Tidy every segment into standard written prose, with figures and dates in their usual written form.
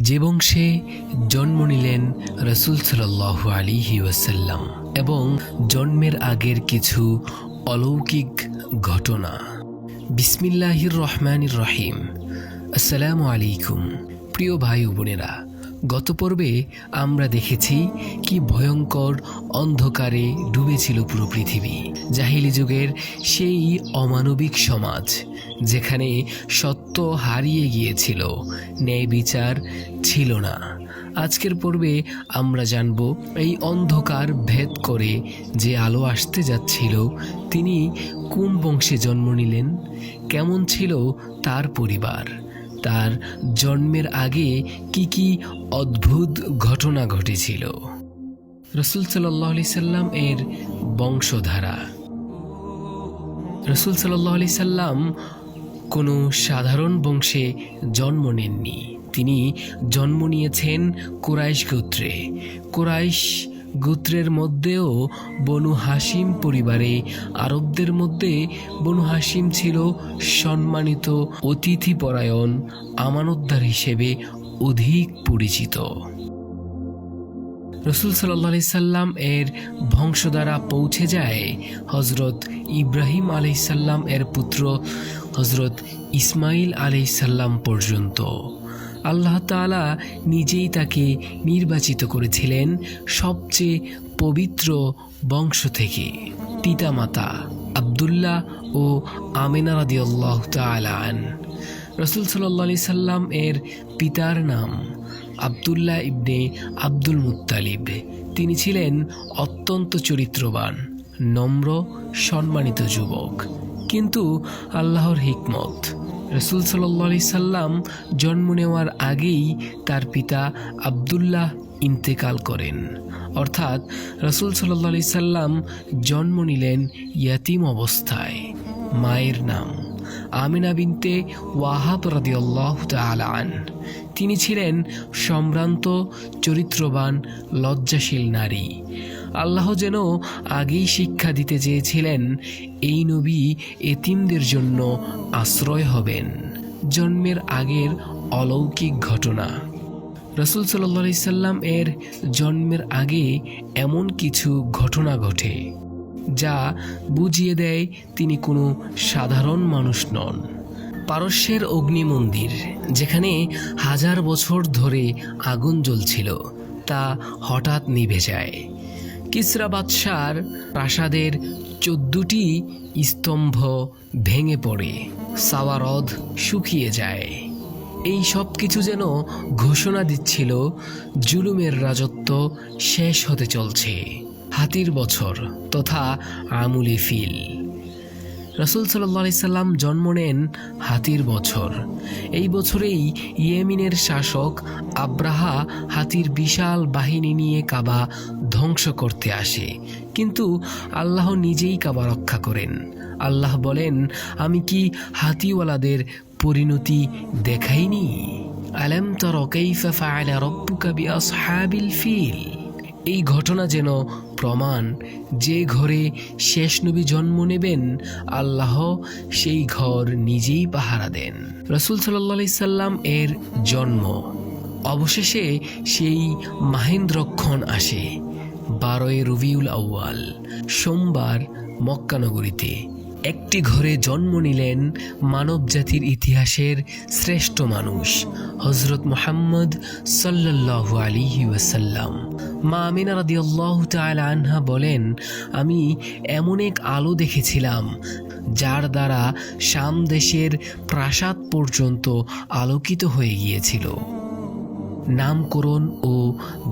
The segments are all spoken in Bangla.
যে বংশে জন্ম নিলেন রাসূল সাল্লাল্লাহু আলাইহি ওয়াসাল্লাম এবং জন্মের আগের কিছু অলৌকিক ঘটনা। বিসমিল্লাহির রহমানির রহিম। আসসালামু আলাইকুম প্রিয় ভাই ও বোনেরা, গত পর্বে আমরা দেখেছি কি ভয়ঙ্কর অন্ধকারে ডুবেছিল পুরো পৃথিবী। জাহিলি যুগের সেই অমানবিক সমাজ যেখানে সত্য হারিয়ে গিয়েছিল, ন্যায় বিচার ছিল না। আজকের পর্বে আমরা জানব এই অন্ধকার ভেদ করে যে আলো আসতে যাচ্ছিল, তিনি কোন বংশে জন্ম নিলেন, কেমন ছিল তার পরিবার, তার জন্মের আগে কি কি অদ্ভুত ঘটনা ঘটেছিল। রাসূল সাল্লাল্লাহু আলাইহি সাল্লাম এর বংশধারা। রাসূল সাল্লাল্লাহু আলাইহি সাল্লাম কোনো সাধারণ বংশে জন্ম নেননি। তিনি জন্ম নিয়েছেন কুরাইশ গোত্রে। কুরাইশ গোত্রের মধ্যেও বনু হাশিম পরিবারে। আরবদের মধ্যে বনু হাশিম ছিল সম্মানিত, অতিথিপরায়ণ, আমানতদার হিসেবে অধিক পরিচিত। রাসূল সাল্লাল্লাহু আলাইহি সাল্লাম এর বংশধারা পৌঁছে যায় হযরত ইব্রাহিম আলাইহিস সালাম এর পুত্র হযরত ইসমাইল আলাইহিস সালাম পর্যন্ত। আল্লাহ তাআলা নিজেই তাকে নির্বাচিত করেছিলেন সবচেয়ে পবিত্র বংশ থেকে। পিতামাতা আব্দুল্লাহ ও আমিনা রাদিয়াল্লাহু তাআলা আন। রাসূল সাল্লাল্লাহু আলাইহি সাল্লাম এর পিতার নাম আব্দুল্লাহ ইবনে আব্দুল মুত্তালিব। তিনি ছিলেন অত্যন্ত চরিত্রবান, নম্র, সম্মানিত যুবক। কিন্তু আল্লাহর হিকমত, রাসূল সাল্লাল্লাহু আলাইহি সাল্লাম জন্ম নেওয়ার আগেই তার পিতা আব্দুল্লাহ ইন্তেকাল করেন। অর্থাৎ রাসূল সাল্লাল্লাহু আলাইহি সাল্লাম জন্ম নিলেন ইয়াতীম অবস্থায়। মায়ের নাম আমিনা বিনতে ওয়াহাব রাদিয়াল্লাহু তাআলা আন। তিনি ছিলেন সম্ভ্রান্ত, চরিত্রবান, লজ্জাশীল নারী। আল্লাহ যেন আগেই শিক্ষা দিতে চেয়েছিলেন এই নবী এতিমদের জন্য আশ্রয় হবেন। জন্মের আগের অলৌকিক ঘটনা। রাসূল সাল্লাল্লাহু আলাইহি সাল্লাম এর জন্মের আগে এমন কিছু ঘটনা ঘটে যা বুঝিয়ে দেয় তিনি কোনো সাধারণ মানুষ নন। পারস্যের অগ্নি মন্দির, যেখানে 1000 বছর ধরে আগুন জ্বলছিল, তা হঠাৎ নিভে যায়। কিসরা বাদশার প্রাসাদের 14টি স্তম্ভ ভেঙে পড়ে, সাওয়ারদ শুকিয়ে যায়। এই সব কিছু যেন ঘোষণা দিচ্ছিল জুলুমের রাজত্ব শেষ হতে চলছে। হাতির বছর তথা আমুলে ফিল। রাসূল সাল্লাল্লাহু আলাইহি সাল্লাম জন্ম নেন হাতির বছর। এই বছরেই ইয়েমেনের শাসক আব্রাহা হাতির বিশাল বাহিনী নিয়ে কাবা ধ্বংস করতে আসে, কিন্তু আল্লাহ নিজেই কাবা রক্ষা করেন। আল্লাহ বলেন, আমি কি হাতিওয়ালাদের পরিণতি দেখাইনি? আলাম তারা কাইফা ফাআলা রাব্বুকা বিআসহাবিল ফিল। এই ঘটনা যেন প্রমাণ, যে ঘরে শেষ নবী জন্ম নেবেন, আল্লাহ সেই ঘর নিজেই পাহারা দেন। রাসূল সাল্লাল্লাহু আলাইহি সাল্লাম এর জন্ম। অবশেষে সেই মাহেন্দ্রক্ষণ আসে। 12 রবিউল আউয়াল, সোমবার, মক্কা নগরীতে একটি ঘরে জন্ম নিলেন মানব জাতির ইতিহাসের শ্রেষ্ঠ মানুষ, হযরত মুহাম্মদ সাল্লাল্লাহু আলাইহি ওয়াসাল্লাম। মা আমিনা রাদিয়াল্লাহু তাআলা আনহা বলেন, আমি এমন এক আলো দেখেছিলাম যার দ্বারা শাম দেশের প্রাসাদ পর্যন্ত আলোকিত হয়ে গিয়েছিল। নামকরণ ও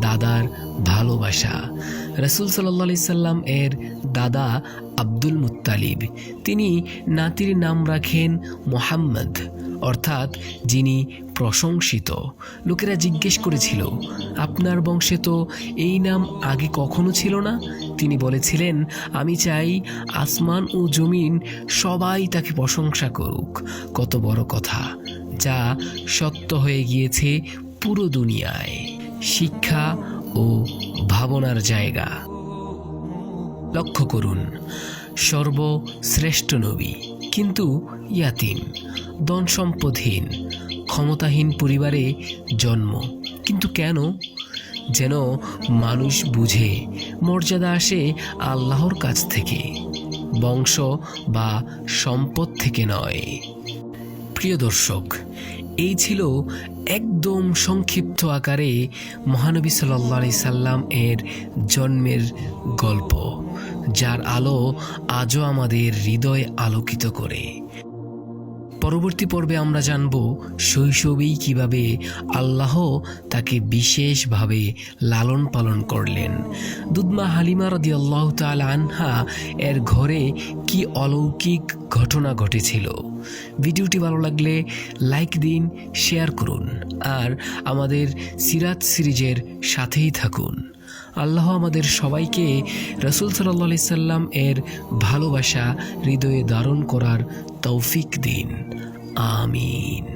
দাদার ভালোবাসা। রাসূল সাল্লাল্লাহু আলাইহি সাল্লাম এর দাদা আব্দুল মুত্তালিব, তিনি নাতির নাম রাখেন মুহাম্মদ, অর্থাৎ যিনি প্রশংসিত। লোকেরা জিজ্ঞেস করেছিল, আপনার বংশে তো এই নাম আগে কখনো ছিল না? তিনি বলেছিলেন, আমি চাই আসমান ও জমিন সবাই তাকে প্রশংসা করুক। কত বড় কথা, যা সত্য হয়ে গিয়েছে পুরো দুনিয়ায়। শিক্ষা ও ভাবনার জায়গা। লক্ষ্য করুন, সর্বশ্রেষ্ঠ নবী কিন্তু ইয়াতীম, ধন সম্পদহীন, ক্ষমতাহীন পরিবারে জন্ম। কিন্তু কেন? যেন মানুষ বুঝে মর্যাদা আসে আল্লাহর কাছ থেকে, বংশ বা সম্পদ থেকে নয়। প্রিয় দর্শক, এই ছিল একদম সংক্ষিপ্ত আকারে মহানবী সাল্লাল্লাহু আলাইহি সাল্লাম এর জন্মের গল্প, যার আলো আজও আমাদের হৃদয় আলোকিত করে। পরবর্তী পর্বে আমরা জানব শৈশবেই কিভাবে আল্লাহ তাকে বিশেষভাবে লালন পালন করলেন। দুধমা হালিমা রাদিয়াল্লাহু তাআলা আনহা এর ঘরে কি অলৌকিক ঘটনা ঘটেছিল। ভিডিওটি ভালো লাগলে লাইক দিন, শেয়ার করুন, আর আমাদের সিরাত সিরিজের সাথেই থাকুন। আল্লাহ আমাদের সবাইকে রাসূল সাল্লাল্লাহু আলাইহি সাল্লাম এর ভালোবাসা হৃদয়ে ধারণ করার তৌফিক দিন। আমিন।